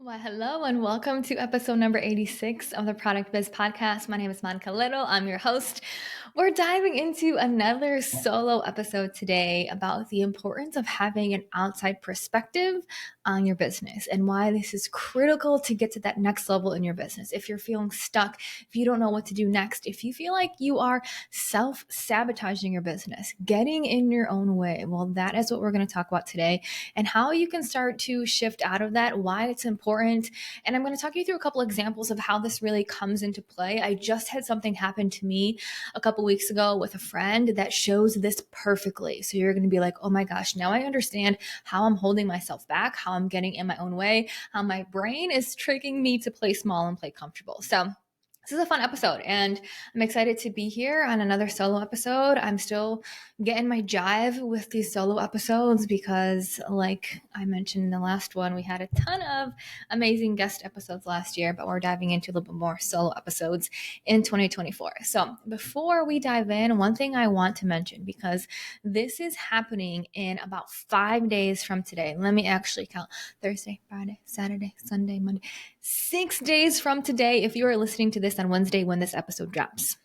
Well, hello and welcome to episode number 86 of the Product Biz Podcast. My name is Monica Little. I'm your host. We're diving into another solo episode today about the importance of having an outside perspective on your business and why this is critical to get to that next level in your business. If you're feeling stuck, if you don't know what to do next, if you feel like you are self-sabotaging your business, getting in your own way, well, that is what we're going to talk about today and how you can start to shift out of that, why it's important. And I'm going to talk you through a couple examples of how this really comes into play. I just had something happen to me a couple weeks ago with a friend that shows this perfectly. So you're going to be like, oh my gosh, now I understand how I'm holding myself back, how I'm getting in my own way, how my brain is tricking me to play small and play comfortable. So this is a fun episode and I'm excited to be here on another solo episode. I'm still getting my jive with these solo episodes because, like I mentioned in the last one, we had a ton of amazing guest episodes last year, but we're diving into a little bit more solo episodes in 2024. So before we dive in, one thing I want to mention, because this is happening in about 5 days from today. Let me actually count: Thursday, Friday, Saturday, Sunday, Monday. 6 days from today, if you are listening to this on Wednesday when this episode drops.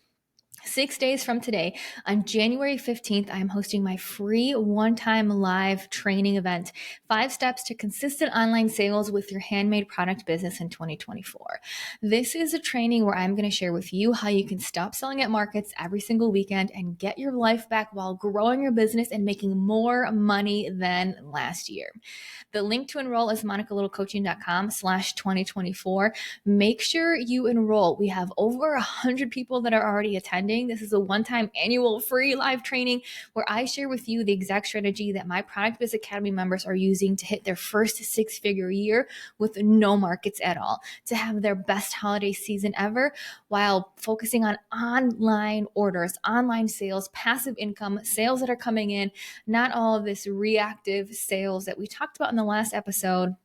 6 days from today, on January 15th, I am hosting my free one-time live training event, 5 Steps to Consistent Online Sales with Your Handmade Product Business in 2024. This is a training where I'm going to share with you how you can stop selling at markets every single weekend and get your life back while growing your business and making more money than last year. The link to enroll is monicalittlecoaching.com/2024. Make sure you enroll. We have over 100 people that are already attending. This is a one-time annual free live training where I share with you the exact strategy that my Product Biz Academy members are using to hit their first six-figure year with no markets at all, to have their best holiday season ever while focusing on online orders, online sales, passive income, sales that are coming in, not all of this reactive sales that we talked about in the last episode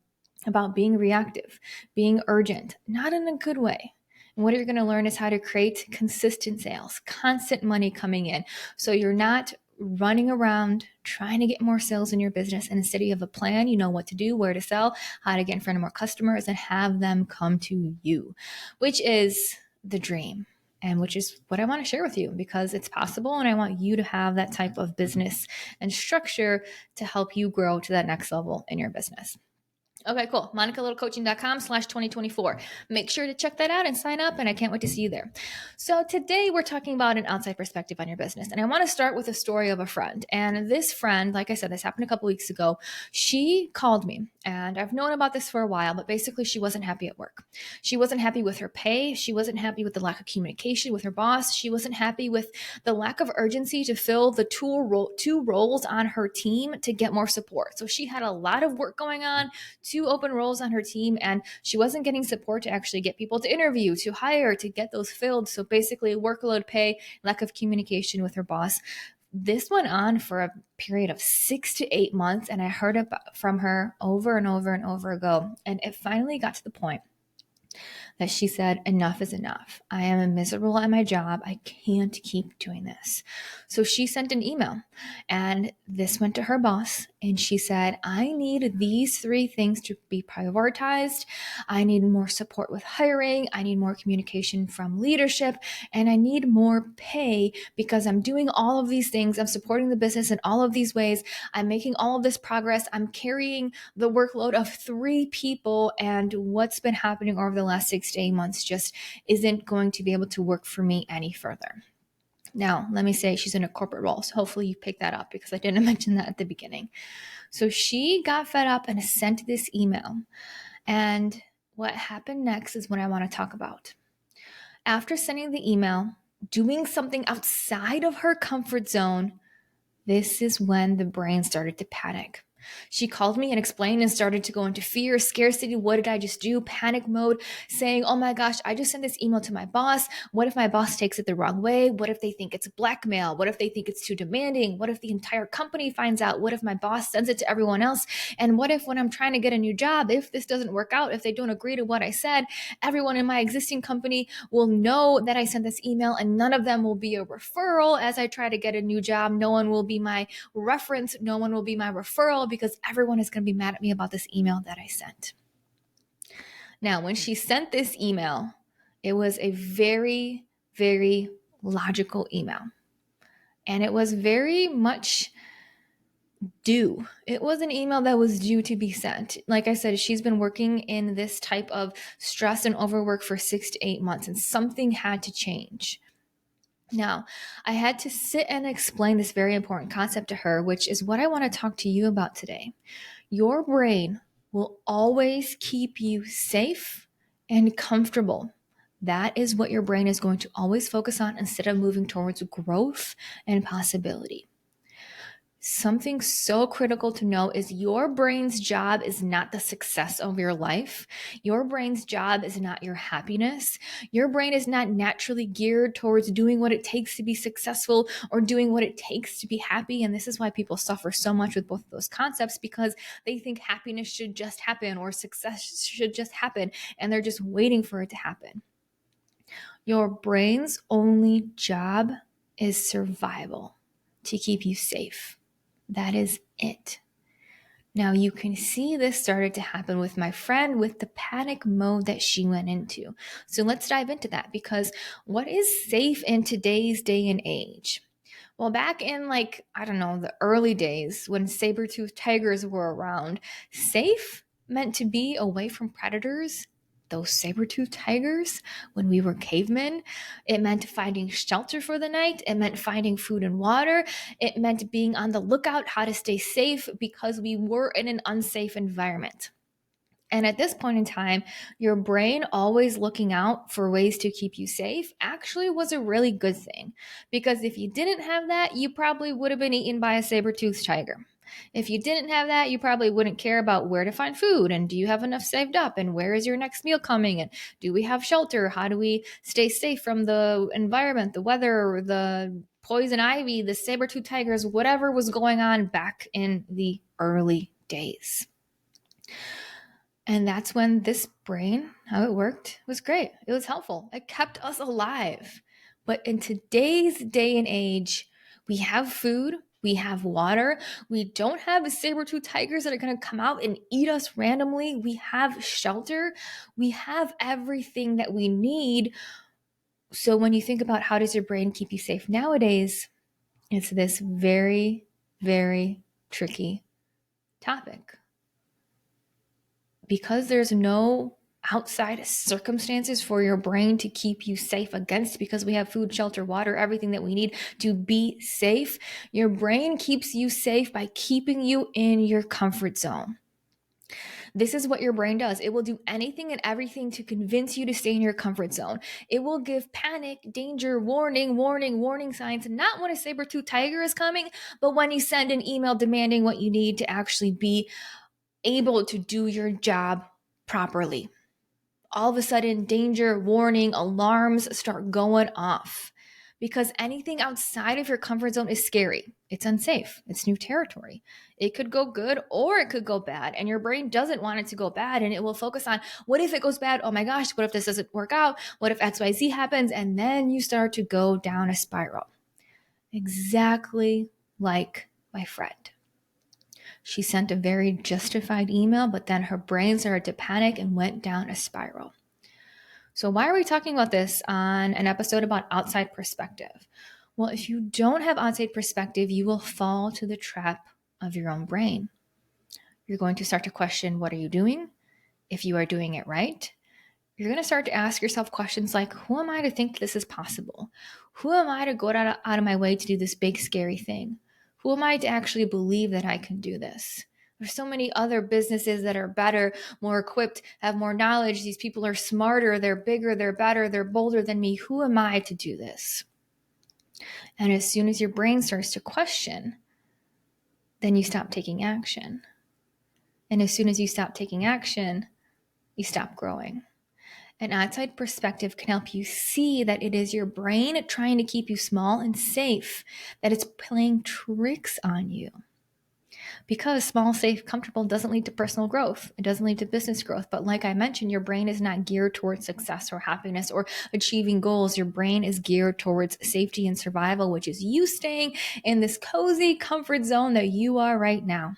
about being reactive, being urgent, not in a good way. And what you're going to learn is how to create consistent sales, constant money coming in. So you're not running around trying to get more sales in your business. And instead you have a plan, you know what to do, where to sell, how to get in front of more customers and have them come to you, which is the dream. And which is what I want to share with you because it's possible. And I want you to have that type of business and structure to help you grow to that next level in your business. Okay, cool. monicalittlecoaching.com/2024. Make sure to check that out and sign up, and I can't wait to see you there. So today we're talking about an outside perspective on your business, and I want to start with a story of a friend. And this friend, like I said, this happened a couple weeks ago. She called me, and I've known about this for a while, but basically she wasn't happy at work. She wasn't happy with her pay. She wasn't happy with the lack of communication with her boss. She wasn't happy with the lack of urgency to fill the two roles on her team to get more support. So she had a lot of work going on, 2 open roles on her team, and she wasn't getting support to actually get people to interview, to hire, to get those filled. So basically workload, pay, lack of communication with her boss. This went on for a period of 6 to 8 months, and I heard from her over and over and over ago. And it finally got to the point that she said, enough is enough. I am miserable at my job. I can't keep doing this. So she sent an email, and this went to her boss, and she said, I need these 3 things to be prioritized. I need more support with hiring. I need more communication from leadership, and I need more pay because I'm doing all of these things. I'm supporting the business in all of these ways. I'm making all of this progress. I'm carrying the workload of 3 people, and what's been happening over the last 6 to 8 months just isn't going to be able to work for me any further. Now, let me say she's in a corporate role, so hopefully you picked that up because I didn't mention that at the beginning. So she got fed up and sent this email. And what happened next is what I want to talk about. After sending the email, doing something outside of her comfort zone, this is when the brain started to panic. She called me and explained and started to go into fear, scarcity. What did I just do? Panic mode, saying, oh my gosh, I just sent this email to my boss. What if my boss takes it the wrong way? What if they think it's blackmail? What if they think it's too demanding? What if the entire company finds out? What if my boss sends it to everyone else? And what if when I'm trying to get a new job, if this doesn't work out, if they don't agree to what I said, everyone in my existing company will know that I sent this email and none of them will be a referral as I try to get a new job. No one will be my reference. No one will be my referral because everyone is going to be mad at me about this email that I sent. Now, when she sent this email, it was a very, very logical email. And it was very much due. It was an email that was due to be sent. Like I said, she's been working in this type of stress and overwork for 6 to 8 months, and something had to change. Now, I had to sit and explain this very important concept to her, which is what I want to talk to you about today. Your brain will always keep you safe and comfortable. That is what your brain is going to always focus on instead of moving towards growth and possibility. Something so critical to know is your brain's job is not the success of your life. Your brain's job is not your happiness. Your brain is not naturally geared towards doing what it takes to be successful or doing what it takes to be happy. And this is why people suffer so much with both of those concepts, because they think happiness should just happen or success should just happen, and they're just waiting for it to happen. Your brain's only job is survival, to keep you safe. That is it. Now you can see this started to happen with my friend with the panic mode that she went into. So let's dive into that, because what is safe in today's day and age? Well, back in the early days when saber-toothed tigers were around, safe meant to be away from predators. Those saber-toothed tigers, when we were cavemen, it meant finding shelter for the night. It meant finding food and water. It meant being on the lookout how to stay safe because we were in an unsafe environment. And at this point in time, your brain always looking out for ways to keep you safe actually was a really good thing. Because if you didn't have that, you probably would have been eaten by a saber-toothed tiger. If you didn't have that, you probably wouldn't care about where to find food and do you have enough saved up and where is your next meal coming and do we have shelter? How do we stay safe from the environment, the weather, the poison ivy, the saber-toothed tigers, whatever was going on back in the early days. And that's when this brain, how it worked, was great. It was helpful. It kept us alive. But in today's day and age, we have food, we have water, we don't have saber-toothed tigers that are going to come out and eat us randomly. We have shelter, we have everything that we need. So when you think about how does your brain keep you safe nowadays, it's this very, very tricky topic. Because there's no outside circumstances for your brain to keep you safe against, because we have food, shelter, water, everything that we need to be safe, your brain keeps you safe by keeping you in your comfort zone. This is what your brain does. It will do anything and everything to convince you to stay in your comfort zone. It will give panic, danger, warning signs, not when a saber-toothed tiger is coming, but when you send an email demanding what you need to actually be able to do your job properly. All of a sudden, danger, warning, alarms start going off, because anything outside of your comfort zone is scary. It's unsafe. It's new territory. It could go good or it could go bad, and your brain doesn't want it to go bad, and it will focus on, what if it goes bad? Oh my gosh, what if this doesn't work out? What if XYZ happens? And then you start to go down a spiral. Exactly like my friend. She sent a very justified email, but then her brain started to panic and went down a spiral. So why are we talking about this on an episode about outside perspective? Well, if you don't have outside perspective, you will fall to the trap of your own brain. You're going to start to question, what are you doing? If you are doing it right, you're going to start to ask yourself questions like, who am I to think this is possible? Who am I to go out of my way to do this big, scary thing? Who am I to actually believe that I can do this? There's so many other businesses that are better, more equipped, have more knowledge. These people are smarter, they're bigger, they're better, they're bolder than me. Who am I to do this? And as soon as your brain starts to question, then you stop taking action. And as soon as you stop taking action, you stop growing. An outside perspective can help you see that it is your brain trying to keep you small and safe, that it's playing tricks on you. Because small, safe, comfortable doesn't lead to personal growth. It doesn't lead to business growth. But like I mentioned, your brain is not geared towards success or happiness or achieving goals. Your brain is geared towards safety and survival, which is you staying in this cozy comfort zone that you are right now.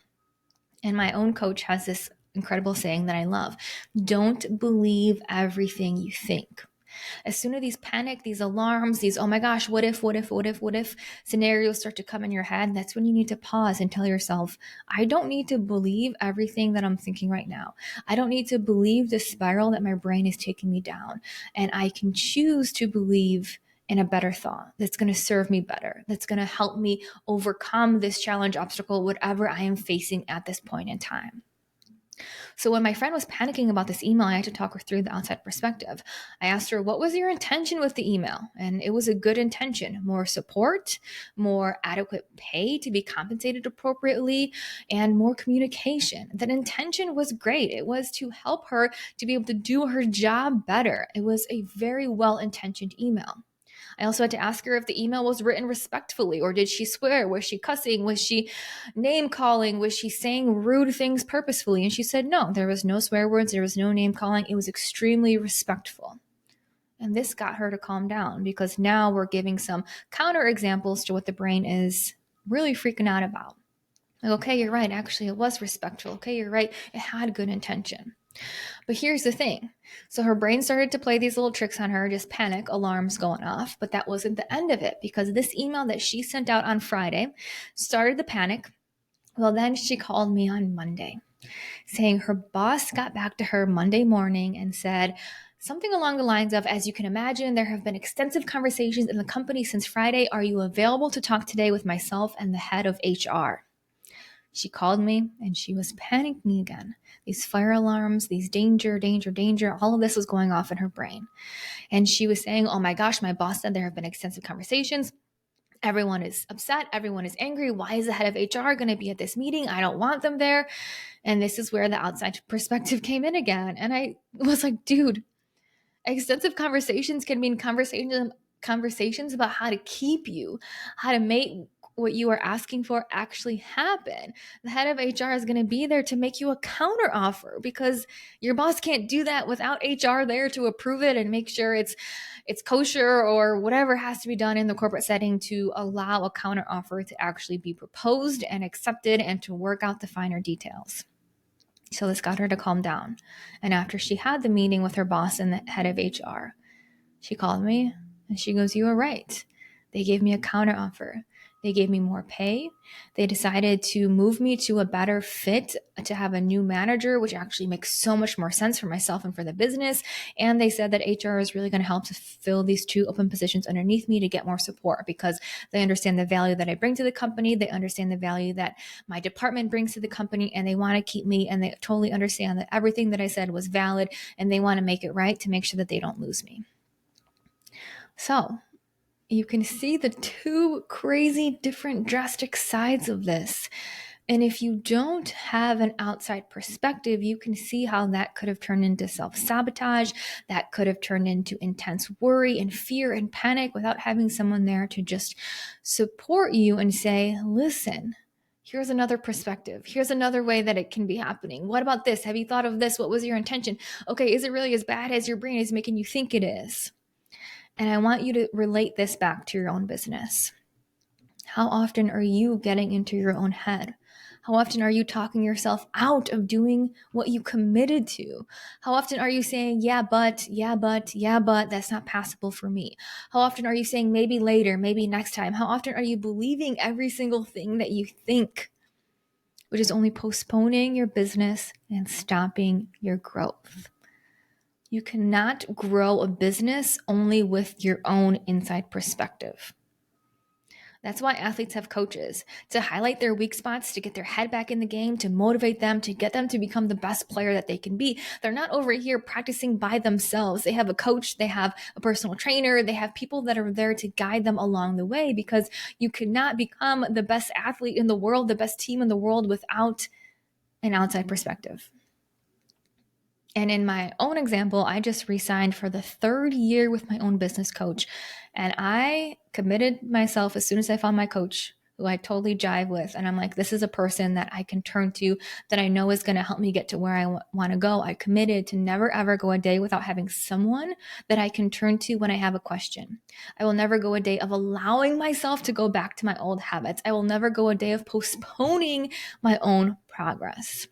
And my own coach has this incredible saying that I love. Don't believe everything you think. As soon as these panic, these alarms, these, oh my gosh, what if scenarios start to come in your head, that's when you need to pause and tell yourself, I don't need to believe everything that I'm thinking right now. I don't need to believe the spiral that my brain is taking me down. And I can choose to believe in a better thought that's going to serve me better, that's going to help me overcome this challenge, obstacle, whatever I am facing at this point in time. So when my friend was panicking about this email, I had to talk her through the outside perspective. I asked her, what was your intention with the email? And it was a good intention: more support, more adequate pay to be compensated appropriately, and more communication. That intention was great. It was to help her to be able to do her job better. It was a very well-intentioned email. I also had to ask her if the email was written respectfully, or did she swear? Was she cussing? Was she name calling? Was she saying rude things purposefully? And she said no, there was no swear words, there was no name calling. It was extremely respectful. And this got her to calm down, because now we're giving some counter examples to what the brain is really freaking out about. Like, okay, you're right. Actually, it was respectful. Okay, you're right. It had good intention. But here's the thing. So her brain started to play these little tricks on her, just panic, alarms going off. But that wasn't the end of it, because this email that she sent out on Friday started the panic. Well, then she called me on Monday saying her boss got back to her Monday morning and said something along the lines of, as you can imagine, there have been extensive conversations in the company since Friday. Are you available to talk today with myself and the head of HR? She called me and she was panicking again. These fire alarms, these danger, all of this was going off in her brain. And she was saying, oh my gosh, my boss said there have been extensive conversations. Everyone is upset. Everyone is angry. Why is the head of HR going to be at this meeting? I don't want them there. And this is where the outside perspective came in again. And I was like, dude, extensive conversations can mean conversations about how to keep you, how to make what you are asking for actually happen. The head of HR is going to be there to make you a counter offer, because your boss can't do that without HR there to approve it and make sure it's kosher, or whatever has to be done in the corporate setting to allow a counter offer to actually be proposed and accepted and to work out the finer details. So this got her to calm down. And after she had the meeting with her boss and the head of HR, she called me and she goes, you were right. They gave me a counter offer. They gave me more pay. They decided to move me to a better fit, to have a new manager, which actually makes so much more sense for myself and for the business. And they said that HR is really going to help to fill these 2 open positions underneath me to get more support, because they understand the value that I bring to the company. They understand the value that my department brings to the company, and they want to keep me, and they totally understand that everything that I said was valid, and they want to make it right to make sure that they don't lose me. So you can see the 2 crazy, different, drastic sides of this. And if you don't have an outside perspective, you can see how that could have turned into self-sabotage, that could have turned into intense worry and fear and panic without having someone there to just support you and say, listen, here's another perspective. Here's another way that it can be happening. What about this? Have you thought of this? What was your intention? Okay, is it really as bad as your brain is making you think it is? And I want you to relate this back to your own business. How often are you getting into your own head? How often are you talking yourself out of doing what you committed to? How often are you saying, yeah, but, that's not passable for me? How often are you saying maybe later, maybe next time? How often are you believing every single thing that you think, which is only postponing your business and stopping your growth? You cannot grow a business only with your own inside perspective. That's why athletes have coaches, to highlight their weak spots, to get their head back in the game, to motivate them, to get them to become the best player that they can be. They're not over here practicing by themselves. They have a coach, they have a personal trainer, they have people that are there to guide them along the way, because you cannot become the best athlete in the world, the best team in the world, without an outside perspective. And in my own example, I just re-signed for the 3rd year with my own business coach. And I committed myself as soon as I found my coach, who I totally jive with. And I'm like, this is a person that I can turn to, that I know is going to help me get to where I want to go. I committed to never, ever go a day without having someone that I can turn to when I have a question. I will never go a day of allowing myself to go back to my old habits. I will never go a day of postponing my own progress.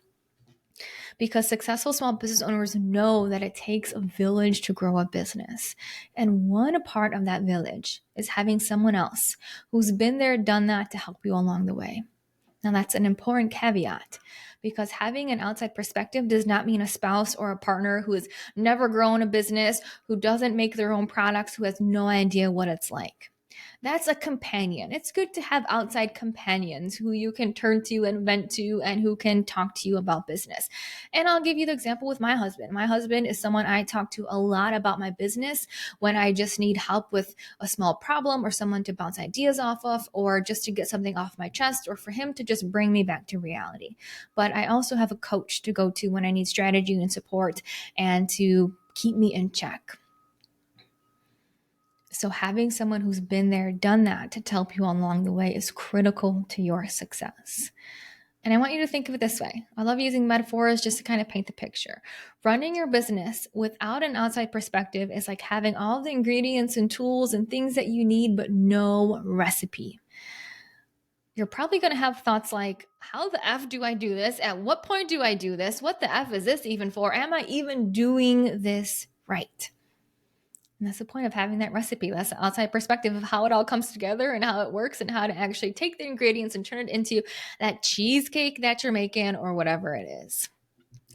because successful small business owners know that it takes a village to grow a business. And one part of that village is having someone else who's been there, done that to help you along the way. Now, that's an important caveat because having an outside perspective does not mean a spouse or a partner who has never grown a business, who doesn't make their own products, who has no idea what it's like. That's a companion. It's good to have outside companions who you can turn to and vent to and who can talk to you about business. And I'll give you the example with my husband. My husband is someone I talk to a lot about my business when I just need help with a small problem or someone to bounce ideas off of or just to get something off my chest or for him to just bring me back to reality. But I also have a coach to go to when I need strategy and support and to keep me in check. So having someone who's been there, done that to help you along the way is critical to your success. And I want you to think of it this way. I love using metaphors just to kind of paint the picture. Running your business without an outside perspective is like having all the ingredients and tools and things that you need, but no recipe. You're probably going to have thoughts like, how the F do I do this? At what point do I do this? What the F is this even for? Am I even doing this right? And that's the point of having that recipe. That's the outside perspective of how it all comes together and how it works and how to actually take the ingredients and turn it into that cheesecake that you're making or whatever it is.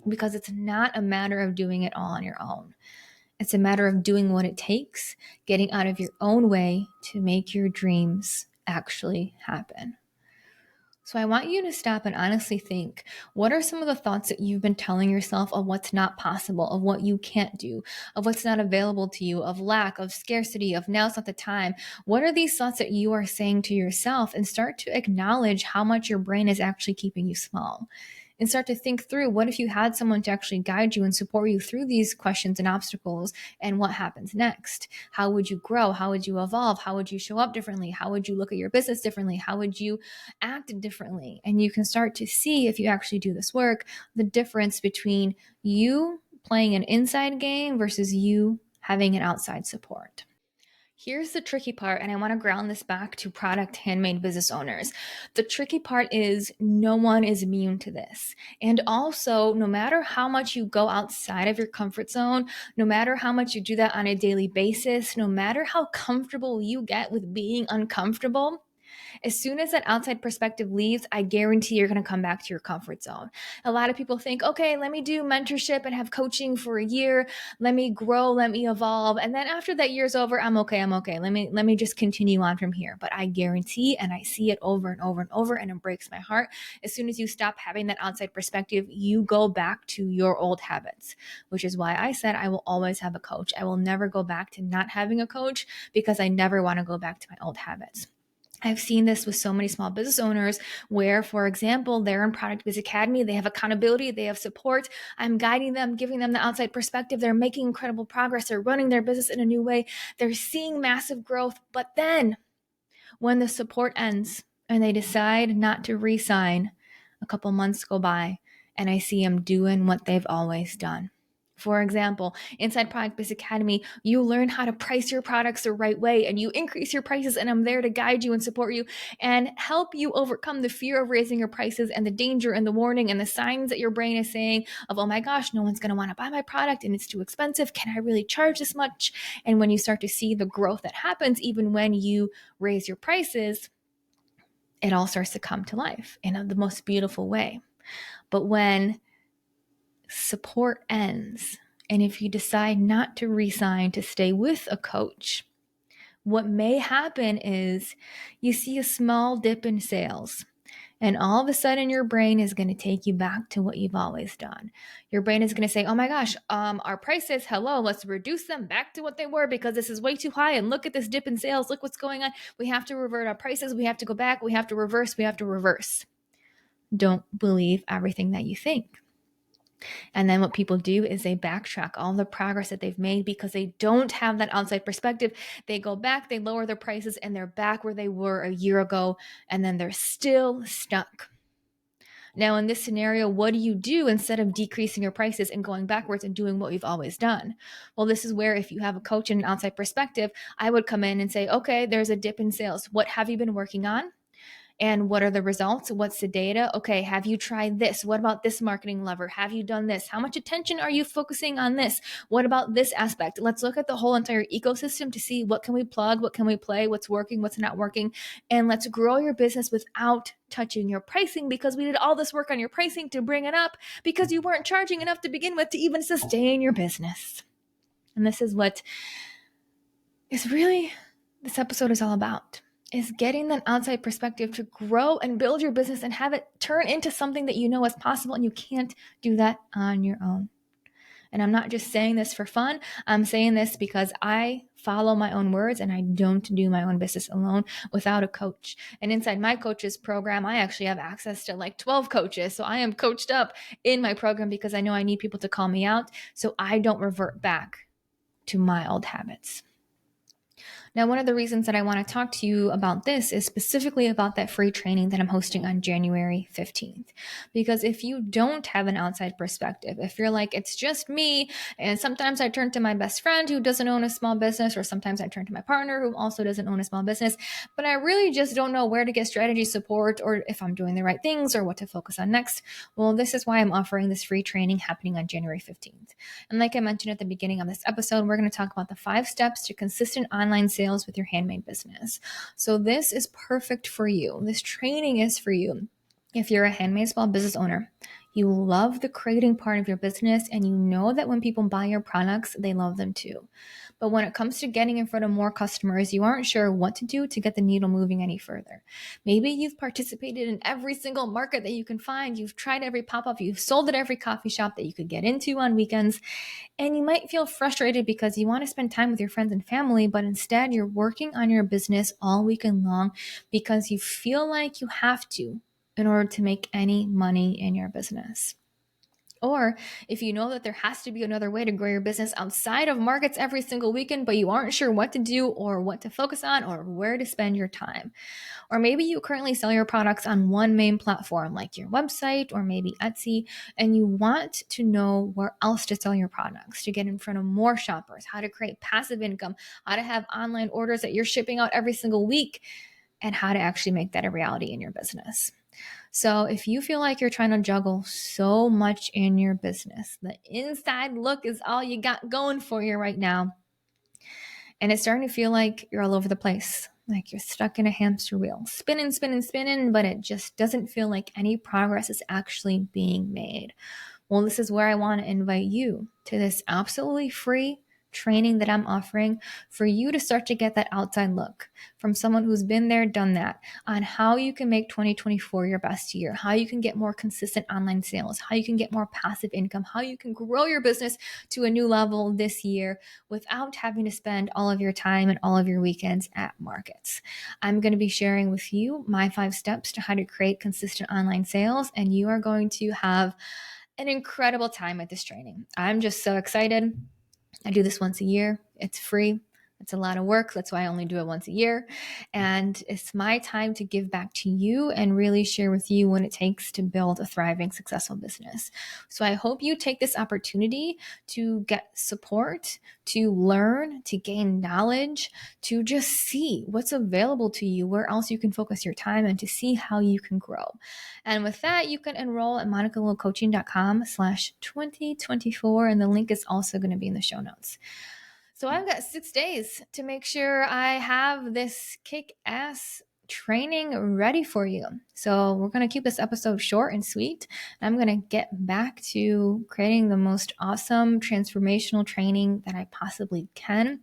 Because it's not a matter of doing it all on your own. It's a matter of doing what it takes, getting out of your own way to make your dreams actually happen. So I want you to stop and honestly think, what are some of the thoughts that you've been telling yourself of what's not possible, of what you can't do, of what's not available to you, of lack, of scarcity, of now's not the time? What are these thoughts that you are saying to yourself? And start to acknowledge how much your brain is actually keeping you small. And start to think through, what if you had someone to actually guide you and support you through these questions and obstacles, and what happens next? How would you grow? How would you evolve? How would you show up differently? How would you look at your business differently? How would you act differently? And you can start to see, if you actually do this work, the difference between you playing an inside game versus you having an outside support. Here's the tricky part, and I want to ground this back to product handmade business owners. The tricky part is no one is immune to this. And also, no matter how much you go outside of your comfort zone, no matter how much you do that on a daily basis, no matter how comfortable you get with being uncomfortable, as soon as that outside perspective leaves, I guarantee you're going to come back to your comfort zone. A lot of people think, okay, let me do mentorship and have coaching for a year. Let me grow, let me evolve. And then after that year's over, I'm okay. Let me just continue on from here. But I guarantee, and I see it over and over and over, and it breaks my heart. As soon as you stop having that outside perspective, you go back to your old habits, which is why I said I will always have a coach. I will never go back to not having a coach because I never want to go back to my old habits. I've seen this with so many small business owners where, for example, they're in Product Biz Academy, they have accountability, they have support. I'm guiding them, giving them the outside perspective. They're making incredible progress. They're running their business in a new way. They're seeing massive growth. But then when the support ends and they decide not to re-sign, a couple months go by and I see them doing what they've always done. For example, inside Product Biz Academy, you learn how to price your products the right way and you increase your prices, and I'm there to guide you and support you and help you overcome the fear of raising your prices and the danger and the warning and the signs that your brain is saying of, oh my gosh, no one's going to want to buy my product and it's too expensive. Can I really charge this much? And when you start to see the growth that happens, even when you raise your prices, it all starts to come to life in the most beautiful way. But when support ends, and if you decide not to re-sign, to stay with a coach, what may happen is you see a small dip in sales, and all of a sudden your brain is going to take you back to what you've always done. Your brain is going to say, oh my gosh, our prices, hello, let's reduce them back to what they were because this is way too high, and look at this dip in sales, look what's going on. We have to revert our prices, we have to go back, we have to reverse. Don't believe everything that you think. And then what people do is they backtrack all the progress that they've made because they don't have that outside perspective. They go back, they lower their prices, and they're back where they were a year ago, and then they're still stuck. Now, in this scenario, what do you do instead of decreasing your prices and going backwards and doing what you've always done? Well, this is where, if you have a coach and an outside perspective, I would come in and say, okay, there's a dip in sales. What have you been working on? And what are the results? What's the data? Okay, have you tried this? What about this marketing lever? Have you done this? How much attention are you focusing on this? What about this aspect? Let's look at the whole entire ecosystem to see what can we plug, what can we play, what's working, what's not working, and let's grow your business without touching your pricing, because we did all this work on your pricing to bring it up because you weren't charging enough to begin with to even sustain your business. And this is what is really this episode is all about, is getting that outside perspective to grow and build your business and have it turn into something that you know is possible, and you can't do that on your own. And I'm not just saying this for fun. I'm saying this because I follow my own words and I don't do my own business alone without a coach. And inside my coaches program, I actually have access to like 12 coaches. So I am coached up in my program because I know I need people to call me out so I don't revert back to my old habits. Now, one of the reasons that I want to talk to you about this is specifically about that free training that I'm hosting on January 15th. Because if you don't have an outside perspective, if you're like, it's just me, and sometimes I turn to my best friend who doesn't own a small business, or sometimes I turn to my partner who also doesn't own a small business, but I really just don't know where to get strategy support or if I'm doing the right things or what to focus on next. Well, this is why I'm offering this free training happening on January 15th. And like I mentioned at the beginning of this episode, we're going to talk about the 5 steps to consistent online sales with your handmade business. So this is perfect for you. This training is for you. If you're a handmade small business owner, you love the creating part of your business and you know that when people buy your products, they love them too. But when it comes to getting in front of more customers, you aren't sure what to do to get the needle moving any further. Maybe you've participated in every single market that you can find. You've tried every pop-up. You've sold at every coffee shop that you could get into on weekends. And you might feel frustrated because you want to spend time with your friends and family, but instead you're working on your business all weekend long because you feel like you have to in order to make any money in your business. Or if you know that there has to be another way to grow your business outside of markets every single weekend, but you aren't sure what to do or what to focus on or where to spend your time. Or maybe you currently sell your products on one main platform like your website or maybe Etsy, and you want to know where else to sell your products, to get in front of more shoppers, how to create passive income, how to have online orders that you're shipping out every single week, and how to actually make that a reality in your business. So if you feel like you're trying to juggle so much in your business, the inside look is all you got going for you right now, and it's starting to feel like you're all over the place, like you're stuck in a hamster wheel, spinning, spinning, spinning, but it just doesn't feel like any progress is actually being made. Well, this is where I want to invite you to this absolutely free training that I'm offering for you to start to get that outside look from someone who's been there, done that, on how you can make 2024 your best year, how you can get more consistent online sales, how you can get more passive income, how you can grow your business to a new level this year without having to spend all of your time and all of your weekends at markets. I'm going to be sharing with you my 5 steps to how to create consistent online sales, and you are going to have an incredible time at this training. I'm just so excited. I do this once a year. It's free. It's a lot of work. That's why I only do it once a year. And it's my time to give back to you and really share with you what it takes to build a thriving, successful business. So I hope you take this opportunity to get support, to learn, to gain knowledge, to just see what's available to you, where else you can focus your time, and to see how you can grow. And with that, you can enroll at monicalittlecoaching.com/2024. And the link is also going to be in the show notes. So I've got 6 days to make sure I have this kick-ass training ready for you. So we're going to keep this episode short and sweet. I'm going to get back to creating the most awesome transformational training that I possibly can.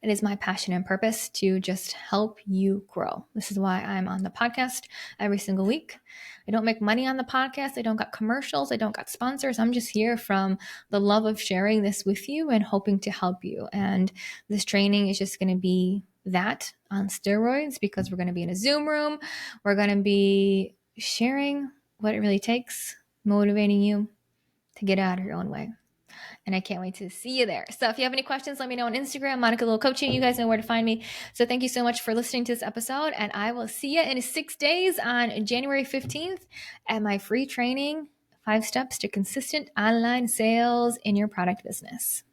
It is my passion and purpose to just help you grow. This is why I'm on the podcast every single week. I don't make money on the podcast. I don't got commercials. I don't got sponsors. I'm just here from the love of sharing this with you and hoping to help you. And this training is just going to be that on steroids, because we're going to be in a Zoom room. We're going to be sharing what it really takes, motivating you to get out of your own way. And I can't wait to see you there. So if you have any questions, let me know on Instagram, Monica Little Coaching. You guys know where to find me. So thank you so much for listening to this episode. And I will see you in 6 days on January 15th at my free training, 5 steps to consistent online sales in your product business.